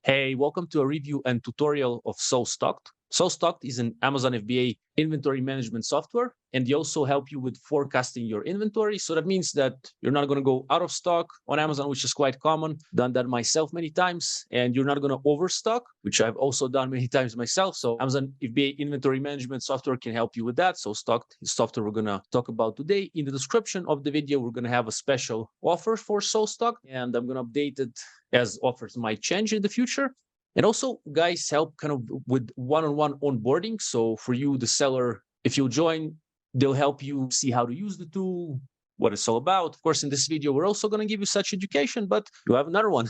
Hey, welcome to a review and tutorial of SoStocked. SoStocked is an Amazon FBA inventory management software, and they also help you with forecasting your inventory. So that means that you're not going to go out of stock on Amazon, which is quite common. Done that myself many times, and you're not going to overstock, which I've also done many times myself. So Amazon FBA inventory management software can help you with that. SoStocked is software we're going to talk about today. In the description of the video, we're going to have a special offer for SoStocked, and I'm going to update it as offers might change in the future. And also, guys help kind of with one-on-one onboarding. So for you, the seller, if you join, they'll help you see how to use the tool, what it's all about. Of course, in this video, we're also going to give you such education, but you have another one,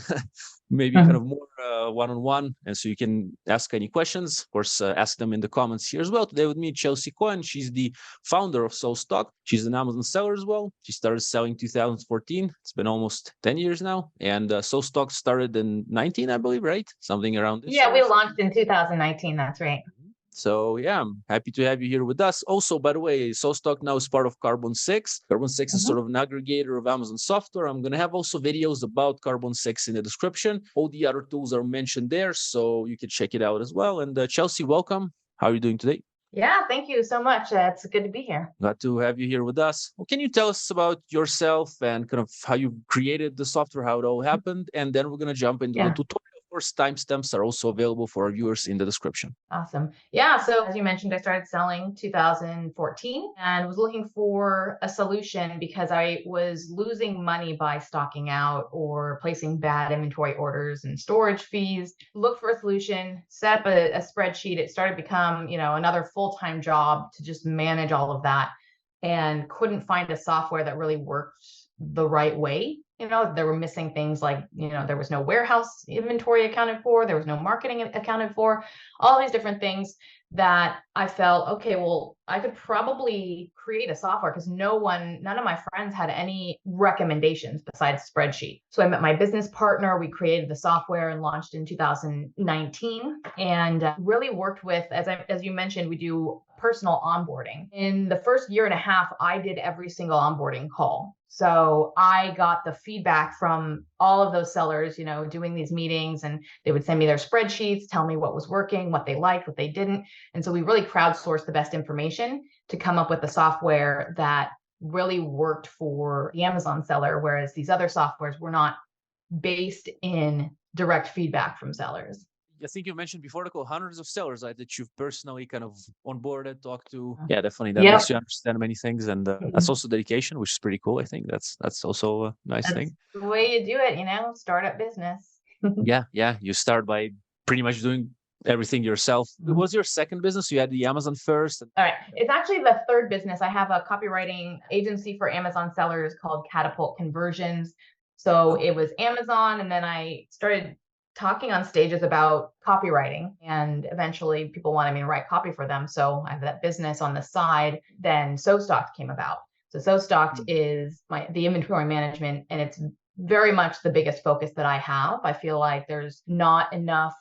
maybe kind of more one-on-one. And so you can ask any questions. Of course, ask them in the comments here as well. Today with me, Chelsea Cohen. She's the founder of SoStocked. She's an Amazon seller as well. She started selling 2014. It's been almost 10 years now. And SoStocked started in 19, I believe, right? Something around this. Yeah, we launched in 2019. That's right. So yeah, I'm happy to have you here with us. Also, by the way, SoStocked now is part of Carbon6. Carbon6 is sort of an aggregator of Amazon software. I'm going to have also videos about Carbon6 in the description. All the other tools are mentioned there, so you can check it out as well. And Chelsea, welcome. How are you doing today? Yeah, thank you so much. It's good to be here. Glad to have you here with us. Well, can you tell us about yourself and kind of how you created the software, how it all happened? And then we're going to jump into the tutorial. Of course, timestamps are also available for our viewers in the description. Awesome. Yeah. So as you mentioned, I started selling 2014 and was looking for a solution because I was losing money by stocking out or placing bad inventory orders and storage fees. Looked for a solution, set up a spreadsheet. It started to become, another full-time job to just manage all of that, and couldn't find a software that really worked the right way. There were missing things like, there was no warehouse inventory accounted for, there was no marketing accounted for, all these different things that I felt, okay, well, I could probably create a software because none of my friends had any recommendations besides spreadsheet. So I met my business partner, we created the software and launched in 2019, and really worked with, as you mentioned, we do personal onboarding. In the first year and a half, I did every single onboarding call. So I got the feedback from all of those sellers, doing these meetings, and they would send me their spreadsheets, tell me what was working, what they liked, what they didn't. And so we really crowdsourced the best information to come up with a software that really worked for the Amazon seller, whereas these other softwares were not based in direct feedback from sellers. I think you mentioned before the call hundreds of sellers that you've personally kind of onboarded, talked to. Yeah, definitely. That makes you understand many things. And that's also dedication, which is pretty cool. I think that's also a nice thing. The way you do it, startup business. Yeah. You start by pretty much doing everything yourself. It was your second business. You had the Amazon first. All right. It's actually the third business. I have a copywriting agency for Amazon sellers called Catapult Conversions. So it was Amazon, and then I started talking on stages about copywriting, and eventually people wanted me to write copy for them. So I have that business on the side. Then SoStocked came about. So SoStocked is the inventory management, and it's very much the biggest focus that I have. I feel like there's not enough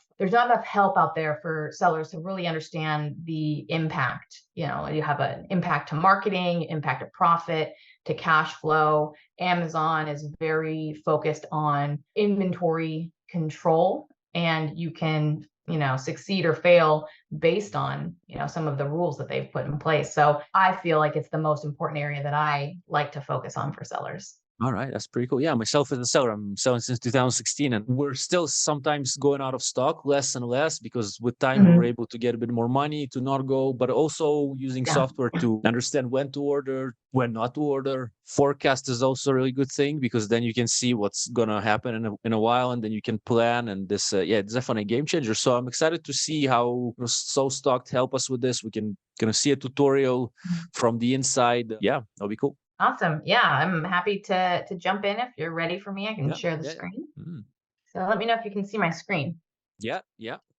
help out there for sellers to really understand the impact. You have an impact to marketing, impact to profit, to cash flow. Amazon is very focused on inventory control, and you can succeed or fail based on some of the rules that they've put in place. So I feel like it's the most important area that I like to focus on for sellers. All right, that's pretty cool. Yeah, myself as a seller, I'm selling since 2016, and we're still sometimes going out of stock less and less because with time we're able to get a bit more money to not go, but also using software to understand when to order, when not to order. Forecast is also a really good thing because then you can see what's gonna happen in a while, and then you can plan. And this, it's definitely a game changer. So I'm excited to see how SoStocked help us with this. We can gonna see a tutorial from the inside. Yeah, that'll be cool. Awesome. Yeah, I'm happy to jump in. If you're ready for me, I can share the screen. So let me know if you can see my screen. Yeah,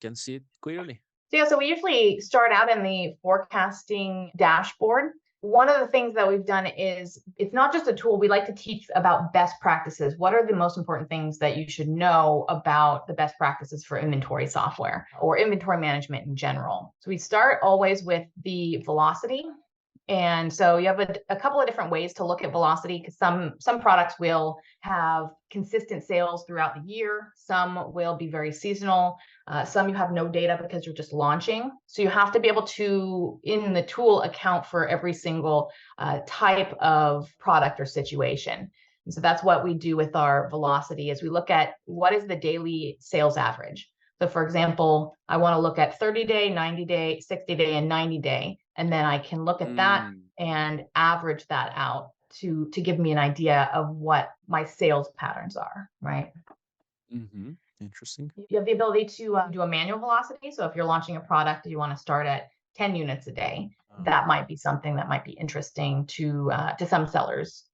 can see it clearly. So we usually start out in the forecasting dashboard. One of the things that we've done is it's not just a tool. We like to teach about best practices. What are the most important things that you should know about the best practices for inventory software or inventory management in general? So we start always with the velocity. And so you have a couple of different ways to look at velocity, because some products will have consistent sales throughout the year. Some will be very seasonal. Some you have no data because you're just launching. So you have to be able to, in the tool, account for every single type of product or situation. And so that's what we do with our velocity, is we look at what is the daily sales average. So for example, I want to look at 30-day, 90-day, 60-day, and 90-day. And then I can look at that and average that out to give me an idea of what my sales patterns are, right? Interesting. You have the ability to do a manual velocity. So if you're launching a product, you want to start at 10 units a day. That might be something that might be interesting to some sellers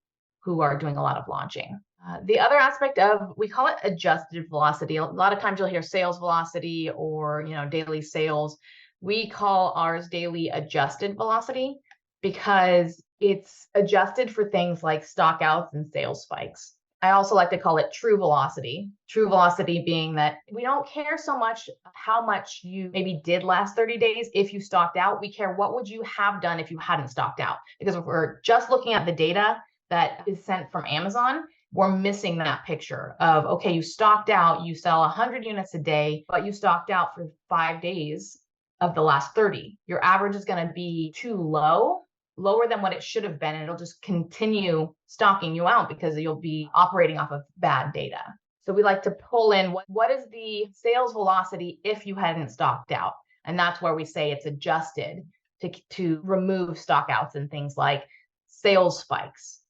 who are doing a lot of launching. The other aspect of, we call it adjusted velocity. A lot of times you'll hear sales velocity or, daily sales. We call ours daily adjusted velocity because it's adjusted for things like stock outs and sales spikes. I also like to call it true velocity. True velocity being that we don't care so much how much you maybe did last 30 days if you stocked out. We care what would you have done if you hadn't stocked out. Because if we're just looking at the data that is sent from Amazon, we're missing that picture of, okay, you stocked out, you sell 100 units a day, but you stocked out for 5 days of the last 30. Your average is going to be too lower than what it should have been, and it'll just continue stocking you out because you'll be operating off of bad data. So we like to pull in what is the sales velocity if you hadn't stocked out, and that's where we say it's adjusted to remove stock outs and things like sales spikes.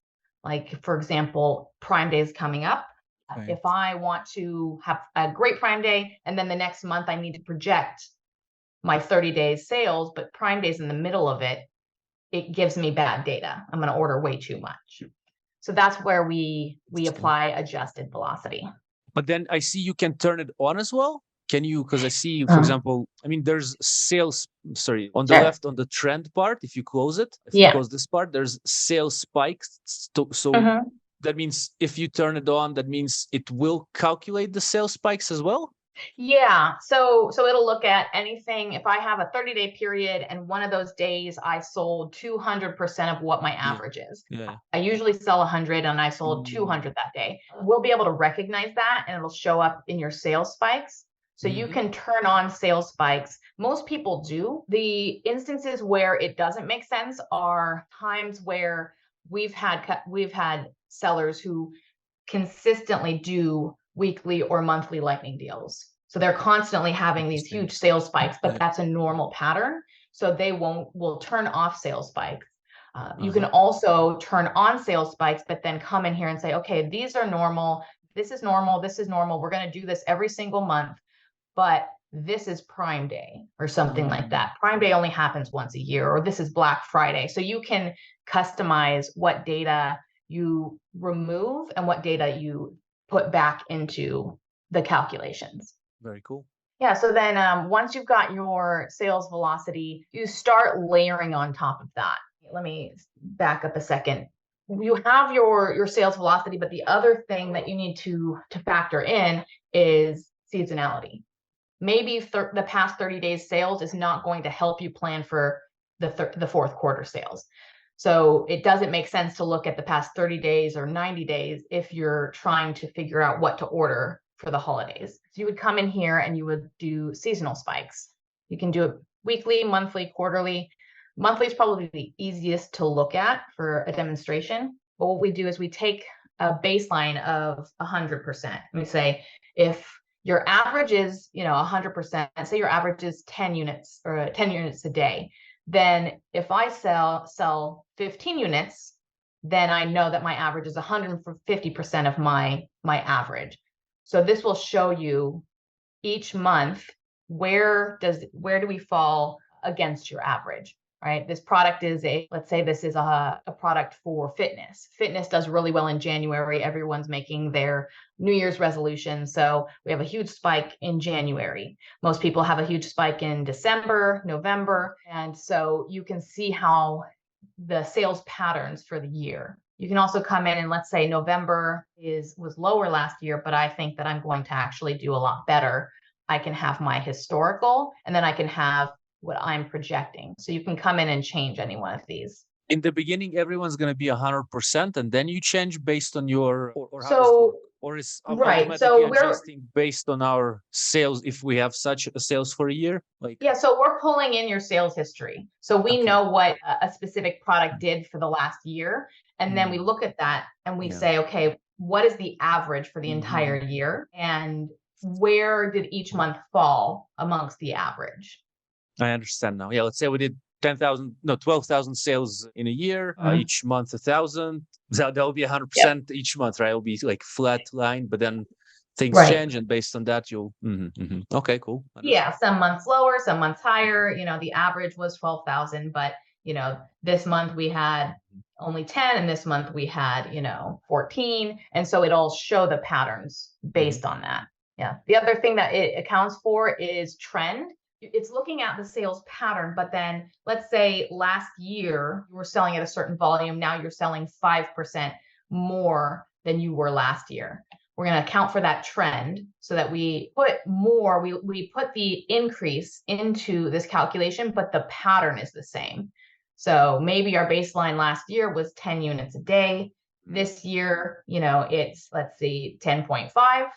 Like, for example, Prime Day is coming up. Right. If I want to have a great Prime Day and then the next month I need to project my 30 days sales, but Prime Day is in the middle of it, it gives me bad data. I'm going to order way too much. So that's where we apply adjusted velocity. But then I see you can turn it on as well. Can you? Because I see, for example, there's sales, on the left, on the trend part, if you close it, you close this part, there's sales spikes. So that means if you turn it on, that means it will calculate the sales spikes as well? Yeah. So it'll look at anything. If I have a 30-day period and one of those days I sold 200% of what my average is. Yeah. I usually sell 100 and I sold 200 that day. We'll be able to recognize that and it'll show up in your sales spikes. So you can turn on sales spikes. Most people do. The instances where it doesn't make sense are times where we've had sellers who consistently do weekly or monthly lightning deals. So they're constantly having these huge sales spikes, but that's a normal pattern. So they will turn off sales spikes. You can also turn on sales spikes, but then come in here and say, okay, these are normal. This is normal. This is normal. We're going to do this every single month, but this is Prime Day or something like that. Prime Day only happens once a year, or this is Black Friday. So you can customize what data you remove and what data you put back into the calculations. Very cool. Yeah. So then once you've got your sales velocity, you start layering on top of that. Let me back up a second. You have your sales velocity, but the other thing that you need to factor in is seasonality. Maybe the past 30 days sales is not going to help you plan for the fourth quarter sales. So it doesn't make sense to look at the past 30 days or 90 days if you're trying to figure out what to order for the holidays. So you would come in here and you would do seasonal spikes. You can do it weekly, monthly, quarterly. Monthly is probably the easiest to look at for a demonstration. But what we do is we take a baseline of 100%. We say if your average is, 100%, say your average is 10 units or 10 units a day. Then if I sell 15 units, then I know that my average is 150% of my average. So this will show you each month where do we fall against your average, right? This product is let's say this is a product for fitness. Fitness does really well in January. Everyone's making their New Year's resolution. So we have a huge spike in January. Most people have a huge spike in December, November. And so you can see how the sales patterns for the year. You can also come in and let's say November was lower last year, but I think that I'm going to actually do a lot better. I can have my historical and then I can have what I'm projecting. So you can come in and change any one of these. In the beginning, everyone's going to be 100%, and then you change based on your, or how does it work? So, Or is right. automatically So we're adjusting based on our sales if we have such a sales for a year? Like, Yeah, so we're pulling in your sales history. So we okay. know what a specific product did for the last year. And then we Mm, look at that and we yeah. say, okay, what is the average for the entire Mhm. year? And where did each month fall amongst the average? I understand now. Yeah, let's say we did 10,000, no, 12,000 sales in a year, Mhm. each month 1,000. That will be Yep. 100% each month, right? It'll be like flat line, but then things Right. change, and based on that, you'll. Okay, cool. Yeah, Understood. some months lower, some months higher. The average was 12,000, but this month we had only 10 and this month we had, 14. And so it'll show the patterns Mhm. based on that. Yeah. The other thing that it accounts for is trend. It's looking at the sales pattern, but then let's say last year you were selling at a certain volume, now you're selling 5% more than you were last year. We're going to account for that trend so that we put more, we put the increase into this calculation, but the pattern is the same. So maybe our baseline last year was 10 units a day. This year, it's, let's see, 10.5.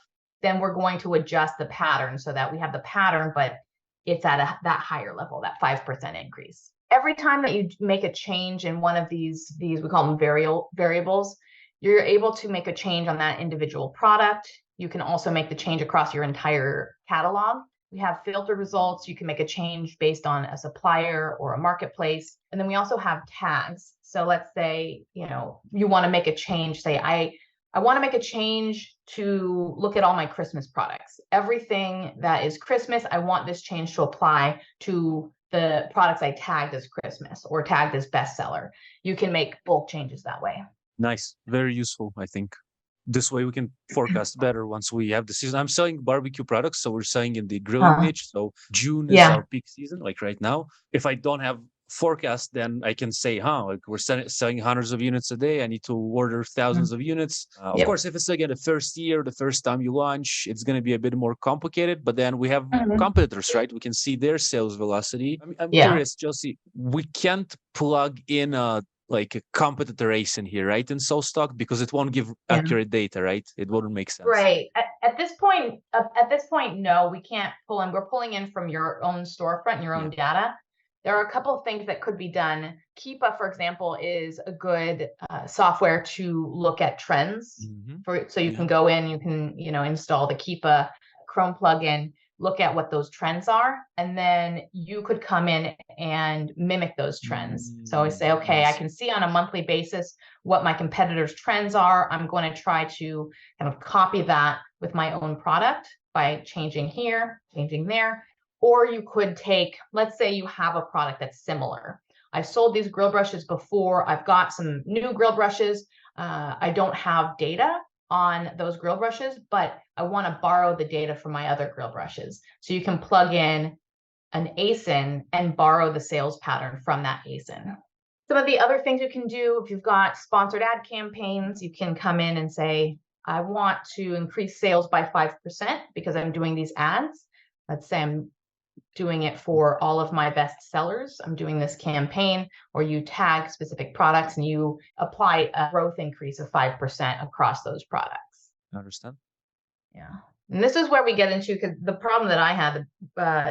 Then we're going to adjust the pattern so that we have the pattern, but it's at that higher level, that 5% increase. Every time that you make a change in one of these we call them variables, you're able to make a change on that individual product. You can also make the change across your entire catalog. We have filtered results. You can make a change based on a supplier or a marketplace. And then we also have tags. So let's say, you want to make a change. Say, I want to make a change to look at all my Christmas products. Everything that is Christmas, I want this change to apply to the products I tagged as Christmas or tagged as bestseller. You can make bulk changes that way. Nice. Very useful, I think. This way we can forecast better once we have the season. I'm selling barbecue products, so we're selling in the grilling niche. So June is Yeah. our peak season, like right now. If I don't have forecast, then I can say, like we're selling hundreds of units a day. I need to order thousands of units. Of Yep. course, if it's again the first year, the first time you launch, it's going to be a bit more complicated. But then we have Mhm. competitors, right? We can see their sales velocity. I'm Yeah. curious, Chelsea. We can't plug in like a competitor ACE in here, right? In SoStocked, because it won't give Yeah. accurate data, right? It wouldn't make sense. Right. At this point, no, we can't pull in. We're pulling in from your own storefront and your own data. There are a couple of things that could be done. Keepa, for example, is a good software to look at trends. So you can go in, you can install the Keepa Chrome plugin, look at what those trends are, and then you could come in and mimic those trends. So I say, okay, I can see on a monthly basis what my competitors' trends are. I'm going to try to kind of copy that with my own product by changing here, changing there. Or you could take, let's say you have a product that's similar. I've sold these grill brushes before. I've got some new grill brushes. I don't have data on those grill brushes, but I want to borrow the data from my other grill brushes. So you can plug in an ASIN and borrow the sales pattern from that ASIN. Some of the other things you can do, if you've got sponsored ad campaigns, you can come in and say, I want to increase sales by 5% because I'm doing these ads. Let's say I'm doing it for all of my best sellers. I'm doing this campaign where you tag specific products and you apply a growth increase of 5% across those products. I understand. Yeah. And this is where we get into, because the problem that I had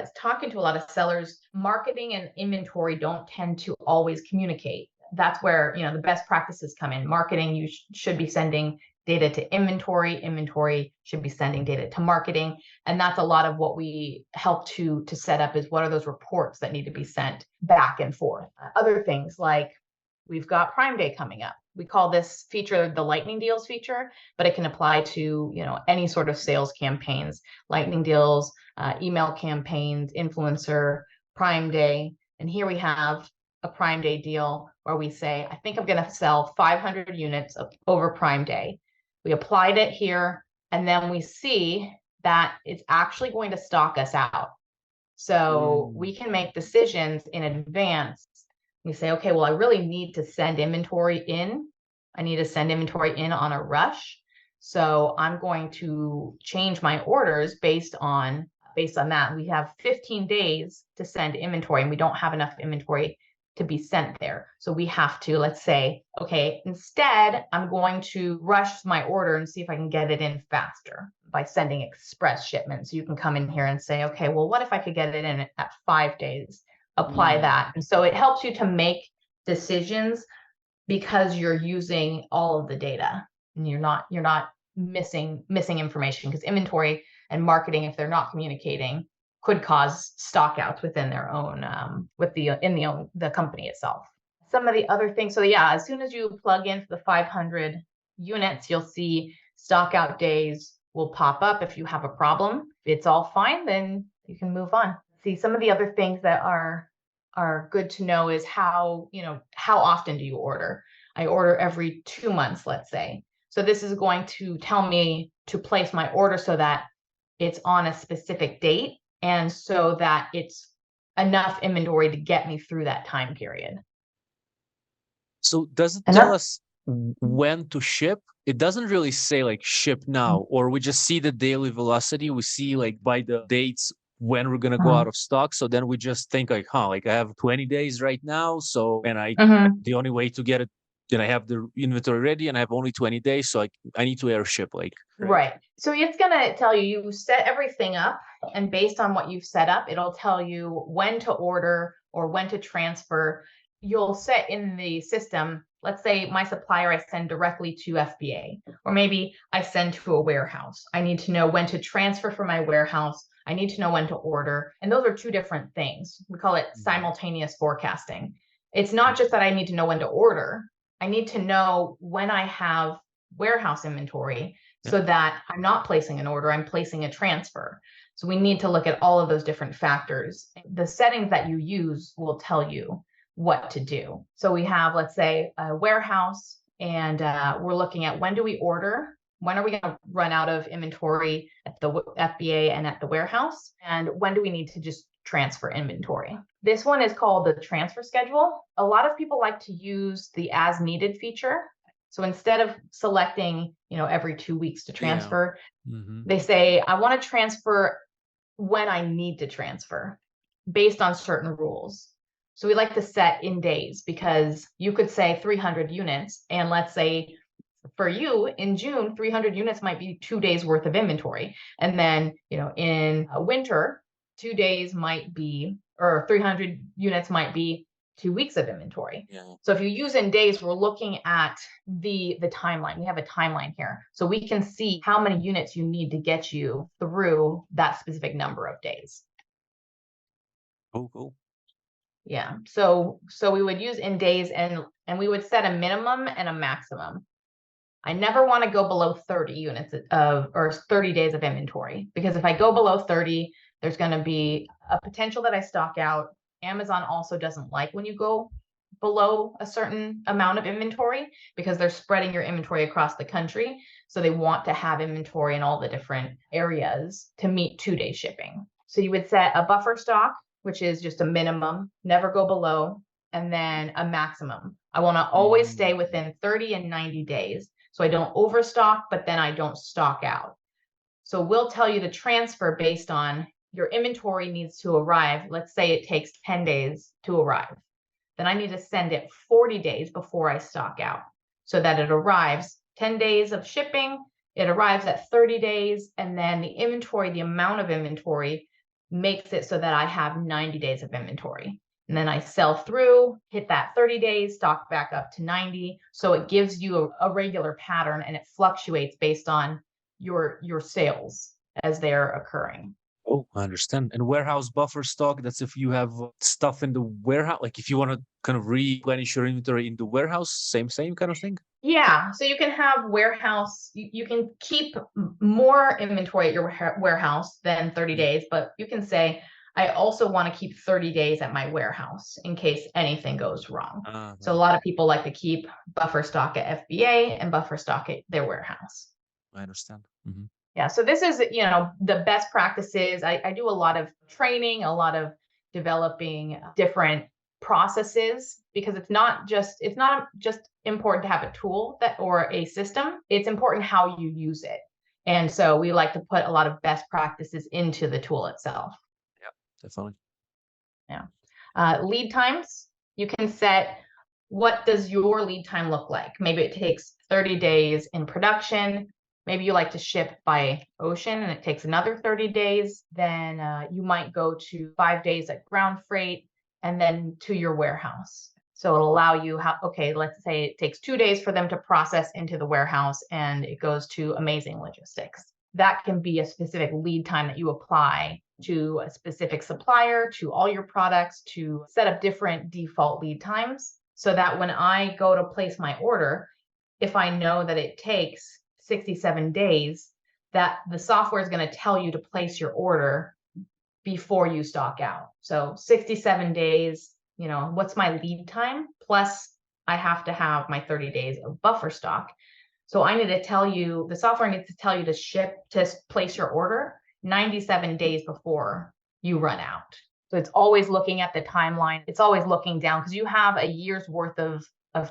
is talking to a lot of sellers, marketing and inventory don't tend to always communicate. That's where, the best practices come in. Marketing, you should be sending data to inventory. Inventory should be sending data to marketing. And that's a lot of what we help to set up is what are those reports that need to be sent back and forth. Other things like we've got Prime Day coming up. We call this feature the lightning deals feature, but it can apply to any sort of sales campaigns, lightning deals, email campaigns, influencer, Prime Day. And here we have a Prime Day deal where we say, I think I'm going to sell 500 units over Prime Day. We applied it here, and then we see that it's actually going to stock us out. So we can make decisions in advance. We say, okay, well, I really need to send inventory in. I need to send inventory in on a rush. So I'm going to change my orders based on that. We have 15 days to send inventory and we don't have enough inventory to be sent there. So we have to, let's say, okay, instead, I'm going to rush my order and see if I can get it in faster by sending express shipments. So you can come in here and say, okay, well, what if I could get it in at 5 days? Apply that. And so it helps you to make decisions because you're using all of the data and you're not missing information, because inventory and marketing, if they're not communicating, could cause stockouts within their own the company itself. Some of the other things, so yeah, as soon as you plug in for the 500 units, you'll see stockout days will pop up. If you have a problem, if it's all fine, then you can move on. See, some of the other things that are good to know is how often do you order? I order every 2 months, let's say. So this is going to tell me to place my order so that it's on a specific date, and so that it's enough inventory to get me through that time period. So does it tell us when to ship? It doesn't really say like ship now, or we just see the daily velocity. We see like by the dates when we're gonna go out of stock. So then we just think like, like I have 20 days right now. So, and the only way to get it, then I have the inventory ready and I have only 20 days. So I need to airship right. So it's gonna tell you set everything up, and based on what you've set up, it'll tell you when to order or when to transfer. You'll set in the system, let's say my supplier I send directly to FBA, or maybe I send to a warehouse. I need to know when to transfer from my warehouse. I need to know when to order. And those are two different things. We call it simultaneous forecasting. It's not just that I need to know when to order. I need to know when I have warehouse inventory so that I'm not placing an order, I'm placing a transfer. So we need to look at all of those different factors. The settings that you use will tell you what to do. So we have, let's say, a warehouse, and we're looking at when do we order? When are we going to run out of inventory at the FBA and at the warehouse? And when do we need to just transfer inventory? This one is called the transfer schedule. A lot of people like to use the as needed feature. So instead of selecting, every 2 weeks to transfer, they say, I want to transfer when I need to transfer based on certain rules. So we like to set in days, because you could say 300 units. And let's say for you in June, 300 units might be 2 days worth of inventory. And then, in winter, 2 days might be, or 300 units might be 2 weeks of inventory. So if you use in days, we're looking at the timeline. We have a timeline here. So we can see how many units you need to get you through that specific number of days. Oh, cool. Yeah. So we would use in days, and we would set a minimum and a maximum. I never want to go below 30 units or 30 days of inventory, because if I go below 30, there's going to be a potential that I stock out. Amazon also doesn't like when you go below a certain amount of inventory, because they're spreading your inventory across the country. So they want to have inventory in all the different areas to meet 2-day shipping. So you would set a buffer stock, which is just a minimum, never go below, and then a maximum. I want to always stay within 30 and 90 days. So I don't overstock, but then I don't stock out. So we'll tell you to transfer based on your inventory needs to arrive. Let's say it takes 10 days to arrive. Then I need to send it 40 days before I stock out, so that it arrives 10 days of shipping. It arrives at 30 days. And then the inventory, the amount of inventory, makes it so that I have 90 days of inventory. And then I sell through, hit that 30 days, stock back up to 90. So it gives you a regular pattern, and it fluctuates based on your sales as they're occurring. Oh, I understand. And warehouse buffer stock, that's if you have stuff in the warehouse, like if you want to kind of replenish your inventory in the warehouse, same kind of thing? Yeah. So you can have warehouse, you can keep more inventory at your warehouse than 30 days, but you can say, I also want to keep 30 days at my warehouse in case anything goes wrong. So a lot of people like to keep buffer stock at FBA and buffer stock at their warehouse. I understand. Yeah. So this is, the best practices. I do a lot of training, a lot of developing different processes, because it's not just important to have a tool or a system. It's important how you use it. And so we like to put a lot of best practices into the tool itself. Yeah, definitely. Yeah. Lead times. You can set, what does your lead time look like? Maybe it takes 30 days in production. Maybe you like to ship by ocean and it takes another 30 days. Then you might go to 5 days at ground freight and then to your warehouse. So it'll allow you, okay, let's say it takes 2 days for them to process into the warehouse and it goes to Amazing Logistics. That can be a specific lead time that you apply to a specific supplier, to all your products, to set up different default lead times so that when I go to place my order, if I know that it takes 67 days, that the software is going to tell you to place your order before you stock out. So 67 days, what's my lead time? Plus I have to have my 30 days of buffer stock. So I need to tell you, the software needs to tell you to place your order 97 days before you run out. So it's always looking at the timeline. It's always looking down because you have a year's worth of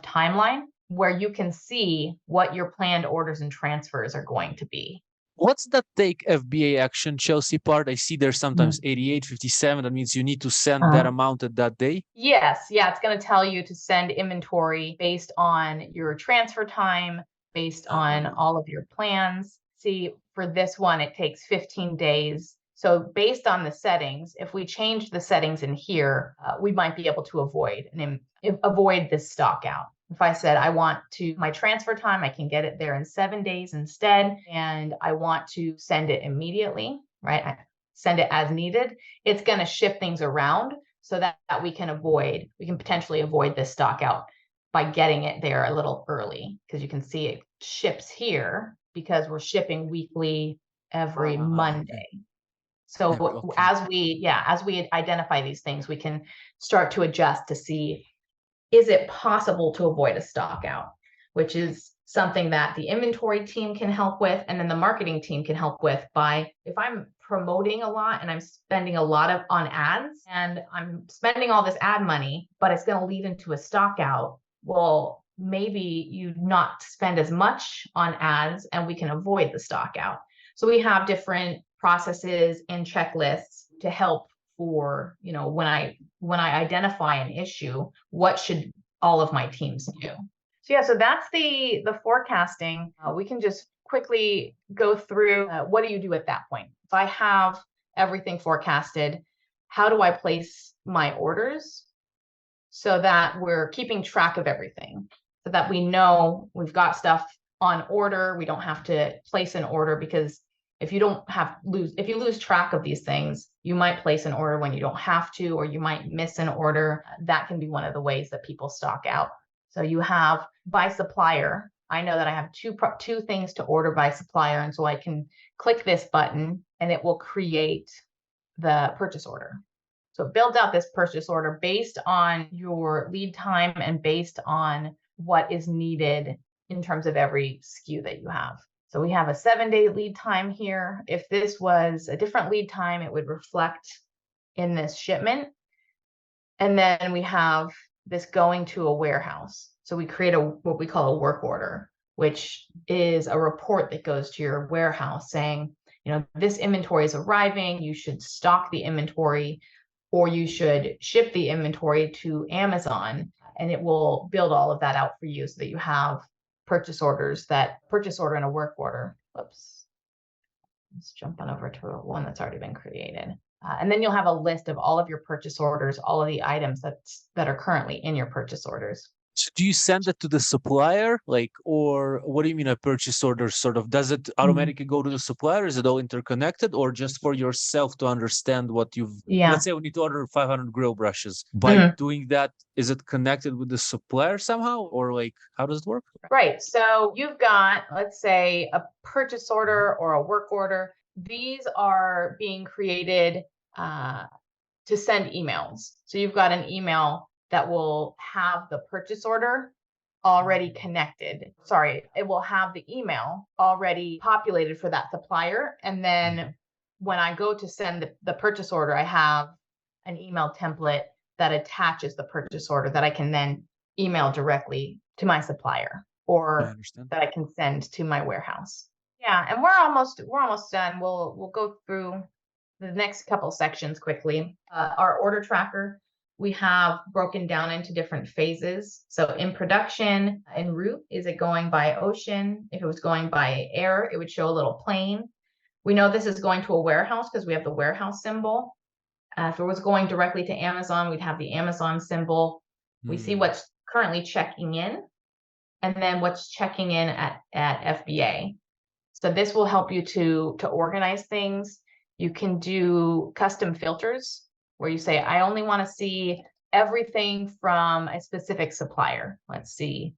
timeline where you can see what your planned orders and transfers are going to be. What's that take FBA action, Chelsea part? I see there's sometimes 88, 57. That means you need to send that amount at that day? Yes. Yeah. It's going to tell you to send inventory based on your transfer time, based on all of your plans. See, for this one, it takes 15 days. So based on the settings, if we change the settings in here, we might be able to avoid this stock out. If I said I want to my transfer time, I can get it there in 7 days instead, and I want to send it immediately, right? Send it as needed. It's going to shift things around so that we can potentially avoid this stock out by getting it there a little early, because you can see it ships here because we're shipping weekly every Monday. So as we identify these things, we can start to adjust to see, is it possible to avoid a stock out, which is something that the inventory team can help with, and then the marketing team can help with by, if I'm promoting a lot and I'm spending a lot on ads and I'm spending all this ad money, but it's going to lead into a stock out. Well, maybe you not spend as much on ads and we can avoid the stock out. So we have different processes and checklists to help for, when I identify an issue, what should all of my teams do? So that's the forecasting. We can just quickly go through what do you do at that point? If I have everything forecasted, how do I place my orders so that we're keeping track of everything, so that we know we've got stuff on order. We don't have to place an order, because if you lose track of these things, you might place an order when you don't have to, or you might miss an order. That can be one of the ways that people stock out. So you have by supplier. I know that I have two things to order by supplier, and so I can click this button and it will create the purchase order. So it builds out this purchase order based on your lead time and based on what is needed in terms of every SKU that you have. So we have a 7-day lead time here. If this was a different lead time, it would reflect in this shipment. And then we have this going to a warehouse. So we create what we call a work order, which is a report that goes to your warehouse saying, this inventory is arriving, you should stock the inventory, or you should ship the inventory to Amazon, and it will build all of that out for you so that you have purchase order and a work order. Whoops. Let's jump on over to one that's already been created. And then you'll have a list of all of your purchase orders, all of the items that are currently in your purchase orders. So do you send it to the supplier, or what do you mean a purchase order? Sort of, does it automatically go to the supplier? Is it all interconnected, or just for yourself to understand what you've? Yeah. Let's say we need to order 500 grill brushes. By doing that, is it connected with the supplier somehow, or how does it work? Right. So you've got, let's say, a purchase order or a work order. These are being created to send emails. So you've got an email that will have the purchase order already connected. It will have the email already populated for that supplier. And then when I go to send the purchase order, I have an email template that attaches the purchase order that I can then email directly to my supplier, or that I can send to my warehouse. Yeah, and we're almost done. We'll go through the next couple sections quickly. Our order tracker. we have broken down into different phases. So in production, en route, is it going by ocean? If it was going by air, it would show a little plane. We know this is going to a warehouse because we have the warehouse symbol. If it was going directly to Amazon, we'd have the Amazon symbol. We see what's currently checking in, and then what's checking in at FBA. So this will help you to organize things. You can do custom filters where you say, I only want to see everything from a specific supplier. Let's see.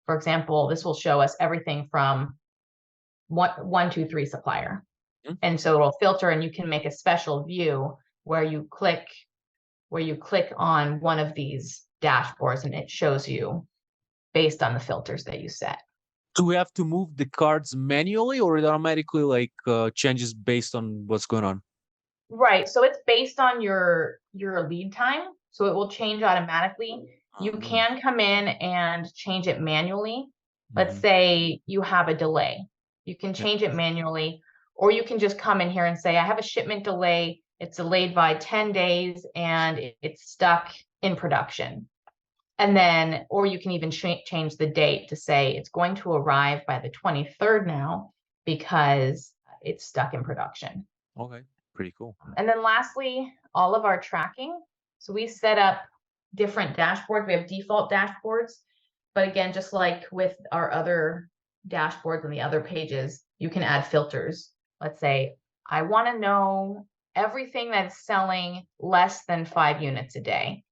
For example, this will show us everything from 1, 2, 3 supplier. And so it'll filter, and you can make a special view where you click on one of these dashboards, and it shows you based on the filters that you set. Do we have to move the cards manually, or it automatically like changes based on what's going on? Right. So it's based on your lead time. So it will change automatically. You can come in and change it manually. Let's say you have a delay. You can change it manually, or you can just come in here and say, I have a shipment delay. It's delayed by 10 days and it's stuck in production. And then, or you can even change the date to say it's going to arrive by the 23rd now because it's stuck in production. Okay, pretty cool. And then lastly, all of our tracking. So we set up different dashboards. We have default dashboards, but again, just like with our other dashboards on the other pages, you can add filters. Let's say, I want to know everything that's selling less than 5 units a day.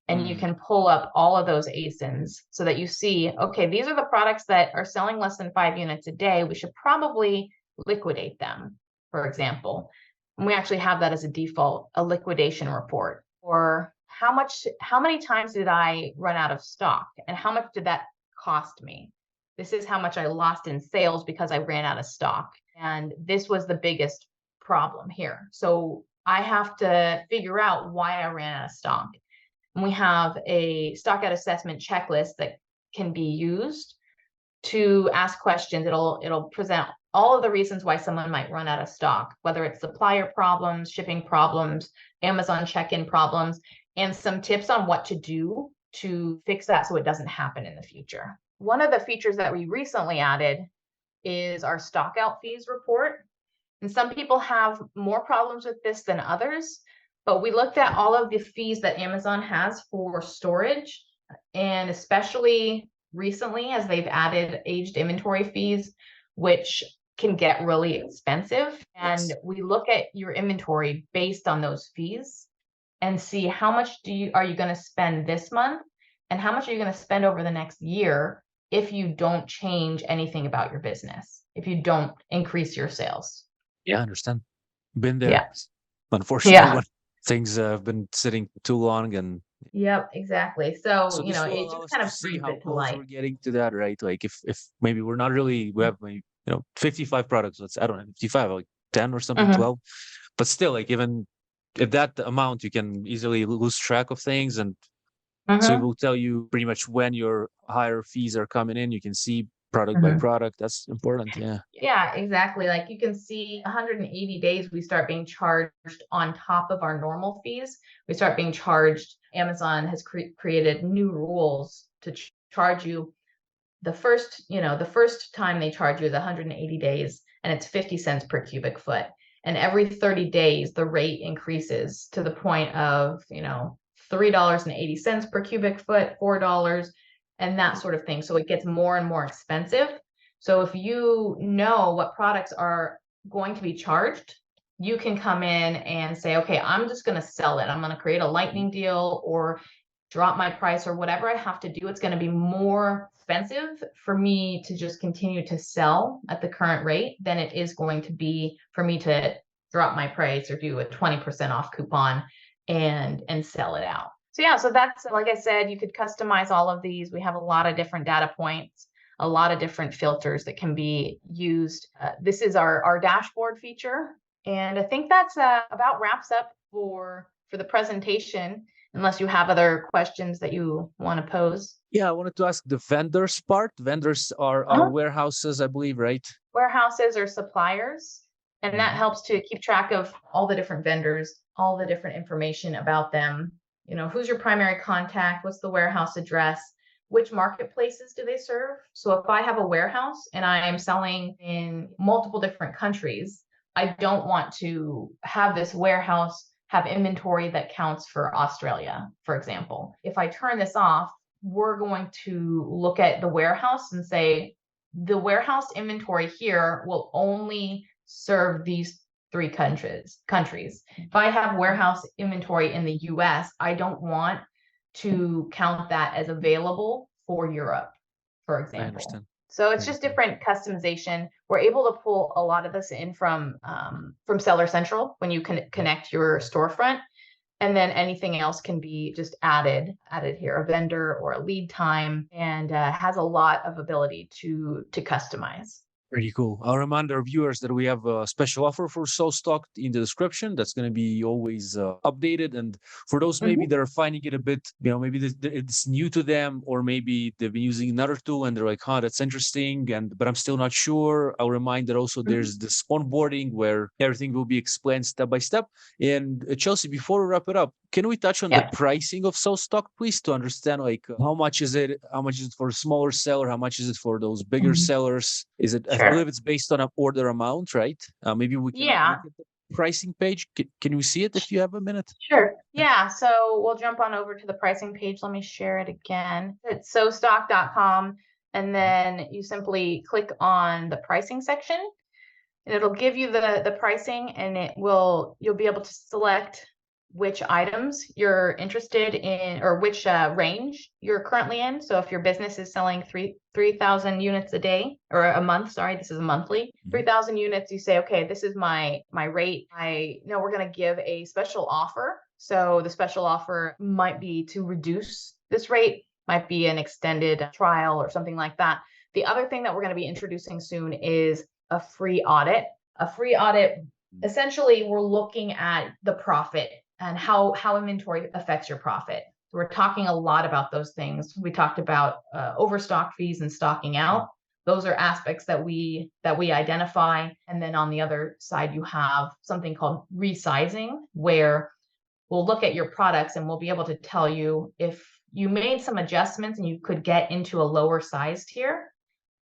And you can pull up all of those ASINs so that you see, okay, these are the products that are selling less than 5 units a day. We should probably liquidate them, for example. And we actually have that as a default, a liquidation report. Or how many times did I run out of stock? And how much did that cost me? This is how much I lost in sales because I ran out of stock. And this was the biggest problem here. So I have to figure out why I ran out of stock. And we have a stock out assessment checklist that can be used to ask questions. It'll present all of the reasons why someone might run out of stock, whether it's supplier problems, shipping problems, Amazon check-in problems, and some tips on what to do to fix that so it doesn't happen in the future. One of the features that we recently added is our stock out fees report. And some people have more problems with this than others. But we looked at all of the fees that Amazon has for storage, and especially recently as they've added aged inventory fees, which can get really expensive. And we look at your inventory based on those fees and see how much are you going to spend this month and how much are you going to spend over the next year if you don't change anything about your business, if you don't increase your sales. Yeah, I understand. Been there. Yeah. Unfortunately, when things have been sitting too long and Yep, exactly. So, so you this know, will it allow just us kind to of see brings how it to close light. we're getting to that, right? Like if maybe we're not really we have maybe, 55 products, let's I don't know, 55, like 10 or something, 12. But still, like even if that amount, you can easily lose track of things. And so it will tell you pretty much when your higher fees are coming in. You can see product by product. That's important. Yeah. Yeah, exactly. Like you can see 180 days, we start being charged on top of our normal fees. We start being charged. Amazon has created new rules to charge you. The first time they charge you is 180 days, and it's 50 cents per cubic foot. And every 30 days, the rate increases to the point of, $3.80 per cubic foot, $4, and that sort of thing. So it gets more and more expensive. So if you know what products are going to be charged, you can come in and say, okay, I'm just going to sell it. I'm going to create a lightning deal or drop my price or whatever I have to do. It's going to be more expensive for me to just continue to sell at the current rate than it is going to be for me to drop my price or do a 20% off coupon and sell it out. So yeah, so that's, like I said, you could customize all of these. We have a lot of different data points, a lot of different filters that can be used. This is our dashboard feature. And I think that's about wraps up for the presentation, unless you have other questions that you want to pose. Yeah, I wanted to ask the vendors part. Vendors are warehouses, I believe, right? Warehouses or suppliers. And that helps to keep track of all the different vendors, all the different information about them. who's your primary contact? What's the warehouse address? Which marketplaces do they serve? So if I have a warehouse and I am selling in multiple different countries, I don't want to have this warehouse have inventory that counts for Australia, for example. If I turn this off, we're going to look at the warehouse and say, the warehouse inventory here will only serve these three countries. If I have warehouse inventory in the US, I don't want to count that as available for Europe, for I example. understand. So I it's just understand. different customization. We're able to pull a lot of this in from Seller Central when you can connect your storefront, and then anything else can be just added here, a vendor or a lead time, and has a lot of ability to customize. Pretty cool. I'll remind our viewers that we have a special offer for SoStocked in the description. That's going to be always updated. And for those maybe that are finding it a bit, maybe it's new to them, or maybe they've been using another tool and they're like, "Huh, that's interesting," but I'm still not sure. I'll remind that also there's this onboarding where everything will be explained step by step. And Chelsea, before we wrap it up, can we touch on the pricing of SoStocked, please, to understand how much is it? How much is it for a smaller seller? How much is it for those bigger sellers? Is it? I believe it's based on an order amount, right? Maybe we can look at the pricing page. Can we see it if you have a minute? Sure. Yeah. So we'll jump on over to the pricing page. Let me share it again. It's SoStocked.com, and then you simply click on the pricing section, and it'll give you the pricing, and you'll be able to select which items you're interested in, or which range you're currently in. So if your business is selling 3,000 units a day, or a month, sorry, this is a monthly, 3,000 units, you say, okay, this is my rate. I know we're going to give a special offer. So the special offer might be to reduce this rate, might be an extended trial or something like that. The other thing that we're going to be introducing soon is a free audit. A free audit, essentially, we're looking at the profit and how inventory affects your profit. So we're talking a lot about those things. We talked about overstock fees and stocking out. Those are aspects that we identify. And then on the other side, you have something called resizing, where we'll look at your products and we'll be able to tell you if you made some adjustments and you could get into a lower size tier,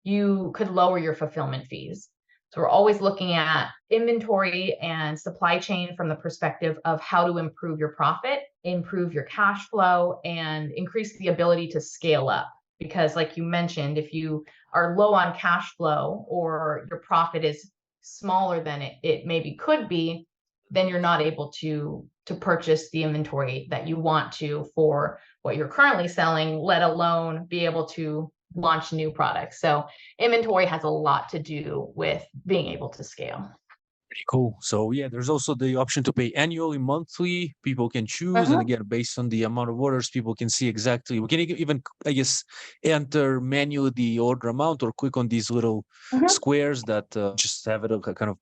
you could lower your fulfillment fees. So we're always looking at inventory and supply chain from the perspective of how to improve your profit, improve your cash flow, and increase the ability to scale up. Because like you mentioned, if you are low on cash flow or your profit is smaller than it maybe could be, then you're not able to purchase the inventory that you want to for what you're currently selling, let alone be able to launch new products. So inventory has a lot to do with being able to scale. Pretty cool. So yeah, there's also the option to pay annually, monthly. People can choose, and again, based on the amount of orders, people can see exactly. We can even, I guess, enter manually the order amount, or click on these little squares that just have it kind of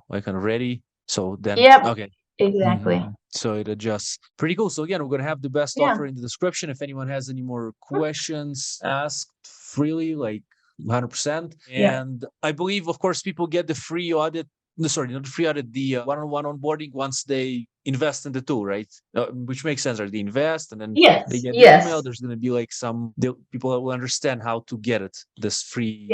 like kind of ready. So then, okay. Exactly. So it adjusts. Pretty cool. So again, we're going to have the best offer in the description. If anyone has any more questions, ask freely, like 100%. And I believe, of course, people get the free audit. No, sorry, not the free audit, the one-on-one onboarding once they invest in the tool, right? Which makes sense, right? They invest and then they get the email. There's going to be like people that will understand how to get it, this free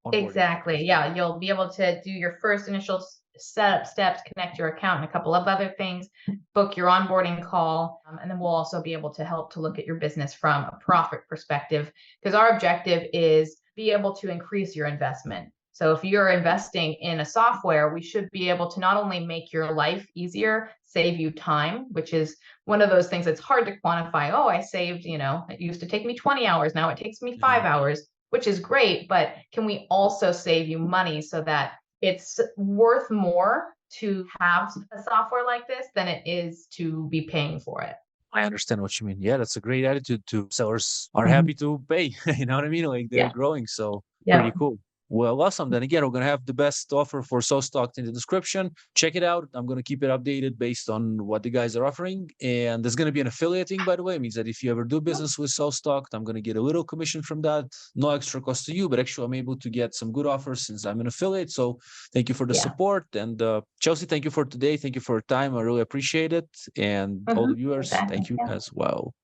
onboarding. Exactly. Yeah, you'll be able to do your first initial setup steps, connect your account, and a couple of other things, book your onboarding call, and then we'll also be able to help to look at your business from a profit perspective, because our objective is be able to increase your investment. So if you're investing in a software, we should be able to not only make your life easier, save you time, which is one of those things that's hard to quantify. Oh, I saved, it used to take me 20 hours. Now it takes me 5 hours, which is great. But can we also save you money so that it's worth more to have a software like this than it is to be paying for it? I understand what you mean. Yeah, that's a great attitude. To sellers are happy to pay. You know what I mean? Like they're growing. So pretty cool. Well, awesome. Then again, we're going to have the best offer for SoStocked in the description. Check it out. I'm going to keep it updated based on what the guys are offering. And there's going to be an affiliating, by the way. It means that if you ever do business with SoStocked, I'm going to get a little commission from that. No extra cost to you, but actually I'm able to get some good offers since I'm an affiliate. So thank you for the support. And Chelsea, thank you for today. Thank you for your time. I really appreciate it. And all the viewers, thank you as well.